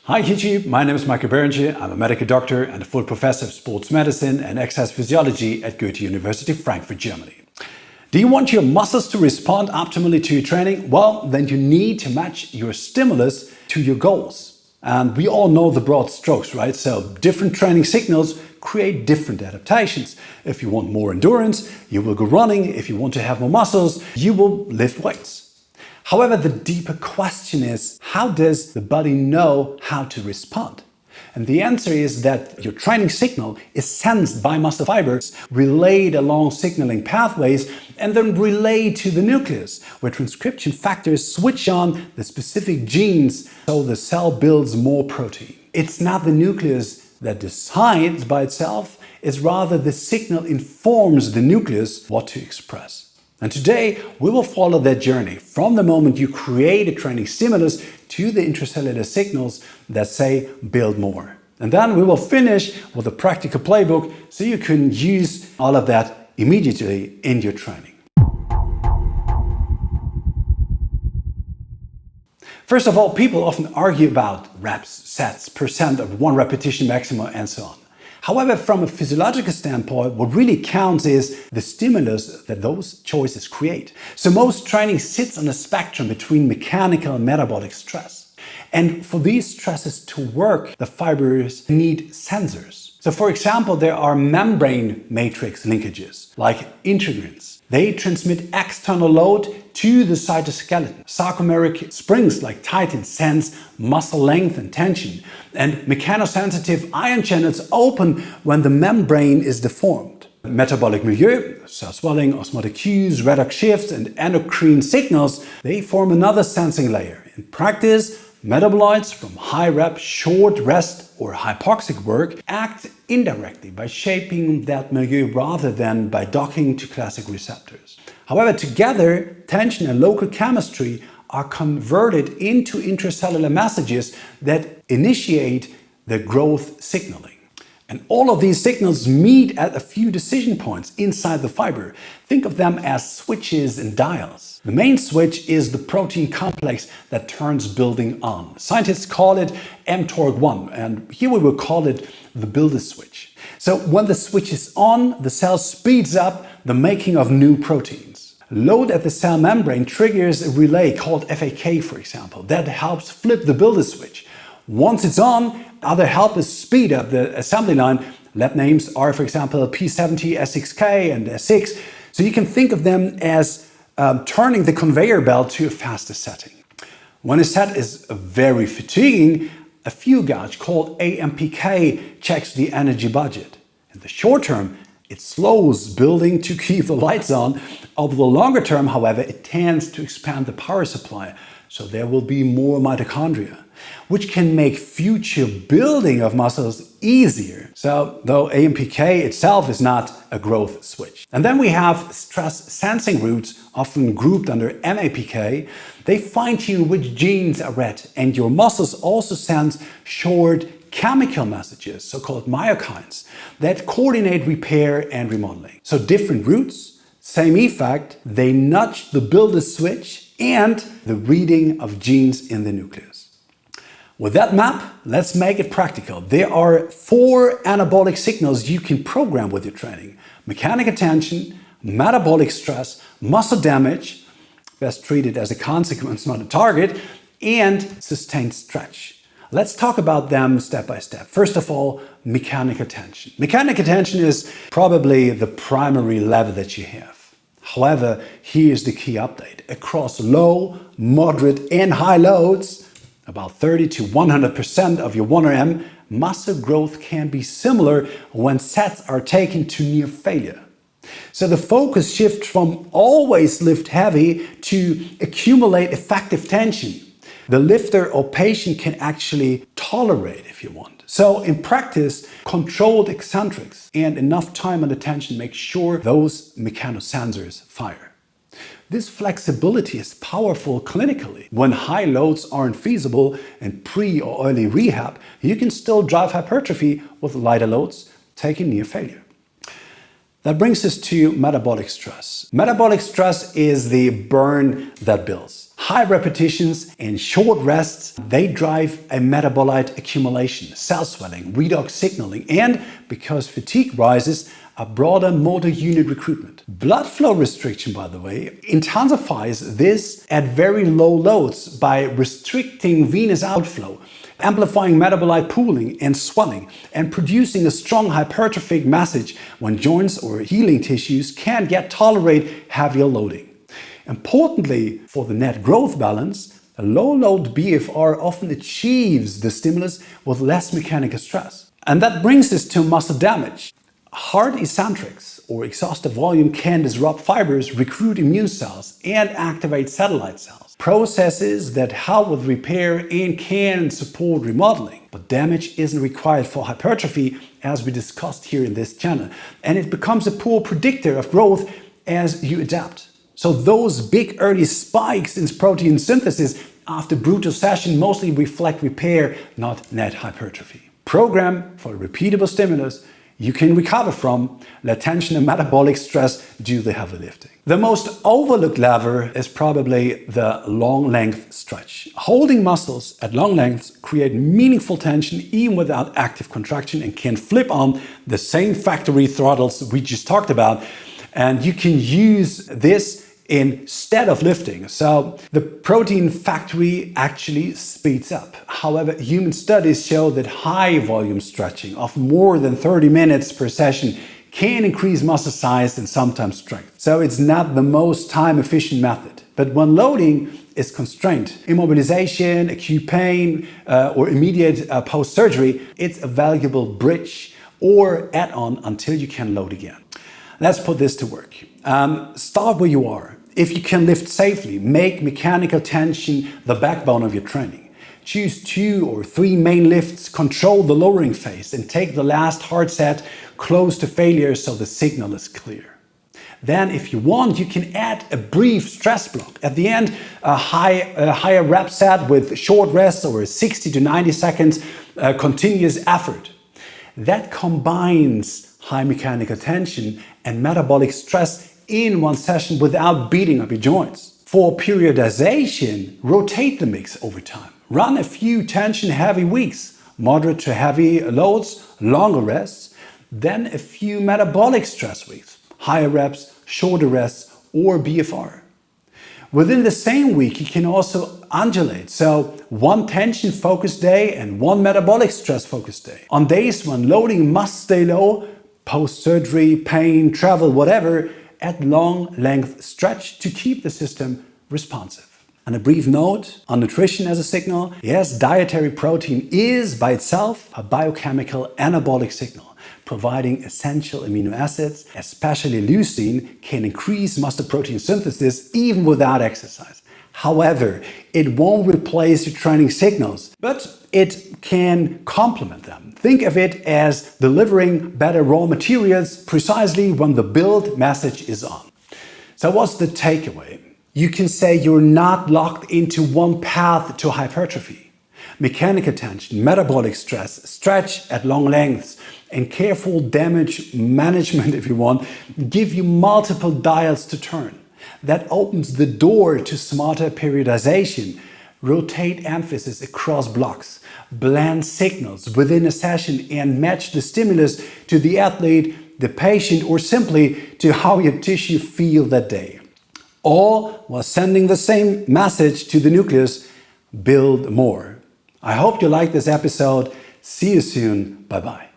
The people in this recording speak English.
Hi YouTube, my name is Michael Berenger. I'm a medical doctor and a full professor of sports medicine and exercise physiology at Goethe University, Frankfurt, Germany. Do you want your muscles to respond optimally to your training? Well, then you need to match your stimulus to your goals. And we all know the broad strokes, right? So different training signals create different adaptations. If you want more endurance, you will go running. If you want to have more muscles, you will lift weights. However, the deeper question is, how does the body know how to respond? And the answer is that your training signal is sensed by muscle fibers, relayed along signaling pathways, and then relayed to the nucleus, where transcription factors switch on the specific genes so the cell builds more protein. It's not the nucleus that decides by itself, it's rather the signal informs the nucleus what to express. And today we will follow that journey from the moment you create a training stimulus to the intracellular signals that say build more. And then we will finish with a practical playbook so you can use all of that immediately in your training. First of all, people often argue about reps, sets, percent of one repetition maximum and so on. However, from a physiological standpoint, what really counts is the stimulus that those choices create. So most training sits on a spectrum between mechanical and metabolic stress. And for these stresses to work, the fibers need sensors. So for example, there are membrane matrix linkages like integrins. They transmit external load to the cytoskeleton. Sarcomeric springs like titin sense muscle length and tension. And mechanosensitive ion channels open when the membrane is deformed. Metabolic milieu, cell swelling, osmotic cues, redox shifts, and endocrine signals, they form another sensing layer. In practice, metabolites from high rep, short rest or hypoxic work act indirectly by shaping that milieu rather than by docking to classic receptors. However, together, tension and local chemistry are converted into intracellular messages that initiate the growth signaling. And all of these signals meet at a few decision points inside the fiber. Think of them as switches and dials. The main switch is the protein complex that turns building on. Scientists call it mTORC1, and here we will call it the builder switch. So when the switch is on, the cell speeds up the making of new proteins. Load at the cell membrane triggers a relay called FAK, for example, that helps flip the builder switch. Once it's on, other helpers speed up the assembly line. Lab names are, for example, P70, S6K, and S6. So you can think of them as turning the conveyor belt to a faster setting. When a set is very fatiguing, a fuel gauge called AMPK checks the energy budget. In the short term, it slows building to keep the lights on. Over the longer term, however, it tends to expand the power supply, so there will be more mitochondria, which can make future building of muscles easier. So, though AMPK itself is not a growth switch. And then we have stress sensing routes, often grouped under MAPK. They fine-tune which genes are read, and your muscles also sense short chemical messages, so-called myokines, that coordinate repair and remodeling. So different routes, same effect, they nudge the builder switch and the reading of genes in the nucleus. With that map, let's make it practical. There are 4 anabolic signals you can program with your training: mechanical tension, metabolic stress, muscle damage, best treated as a consequence, not a target, and sustained stretch. Let's talk about them step by step. First of all, mechanical tension. Mechanical tension is probably the primary lever that you have. However, here's the key update. Across low, moderate, and high loads, about 30 to 100% of your 1RM, muscle growth can be similar when sets are taken to near failure. So the focus shifts from always lift heavy to accumulate effective tension. The lifter or patient can actually tolerate if you want. So in practice, controlled eccentrics and enough time under tension make sure those mechanosensors fire. This flexibility is powerful clinically. When high loads aren't feasible in pre or early rehab, you can still drive hypertrophy with lighter loads, taking near failure. That brings us to metabolic stress. Metabolic stress is the burn that builds. High repetitions and short rests, they drive a metabolite accumulation, cell swelling, redox signaling, and, because fatigue rises, a broader motor unit recruitment. Blood flow restriction, by the way, intensifies this at very low loads by restricting venous outflow, amplifying metabolite pooling and swelling, and producing a strong hypertrophic message when joints or healing tissues can't yet tolerate heavier loading. Importantly, for the net growth balance, a low-load BFR often achieves the stimulus with less mechanical stress. And that brings us to muscle damage. Hard eccentrics or exhaustive volume can disrupt fibers, recruit immune cells, and activate satellite cells. Processes that help with repair and can support remodeling. But damage isn't required for hypertrophy, as we discussed here in this channel. And it becomes a poor predictor of growth as you adapt. So those big early spikes in protein synthesis after brutal session mostly reflect repair, not net hypertrophy. Program for a repeatable stimulus you can recover from, let tension and metabolic stress do the heavy lifting. The most overlooked lever is probably the long length stretch. Holding muscles at long lengths create meaningful tension even without active contraction and can flip on the same factory throttles we just talked about. And you can use this instead of lifting. So the protein factory actually speeds up. However, human studies show that high volume stretching of more than 30 minutes per session can increase muscle size and sometimes strength. So it's not the most time efficient method. But when loading is constrained, immobilization, acute pain, or immediate post-surgery, it's a valuable bridge or add-on until you can load again. Let's put this to work. Start where you are. If you can lift safely, make mechanical tension the backbone of your training. Choose 2 or 3 main lifts, control the lowering phase, and take the last hard set close to failure so the signal is clear. Then, if you want, you can add a brief stress block. At the end, a higher rep set with short rests or 60 to 90 seconds continuous effort. That combines high mechanical tension and metabolic stress in one session without beating up your joints. For periodization, rotate the mix over time. Run a few tension-heavy weeks, moderate to heavy loads, longer rests, then a few metabolic stress weeks, higher reps, shorter rests, or BFR. Within the same week, you can also undulate. So one tension-focused day and one metabolic stress-focused day. On days when loading must stay low, post-surgery, pain, travel, whatever, at long length stretch to keep the system responsive. And a brief note on nutrition as a signal. Yes, dietary protein is by itself a biochemical anabolic signal. Providing essential amino acids, especially leucine, can increase muscle protein synthesis even without exercise. However, it won't replace your training signals, but it can complement them. Think of it as delivering better raw materials precisely when the build message is on. So what's the takeaway? You can say you're not locked into one path to hypertrophy. Mechanical tension, metabolic stress, stretch at long lengths, and careful damage management, if you want, give you multiple dials to turn. That opens the door to smarter periodization. Rotate emphasis across blocks, blend signals within a session, and match the stimulus to the athlete, the patient, or simply to how your tissue feel that day. All while sending the same message to the nucleus: build more. I hope you liked this episode. See you soon. Bye-bye.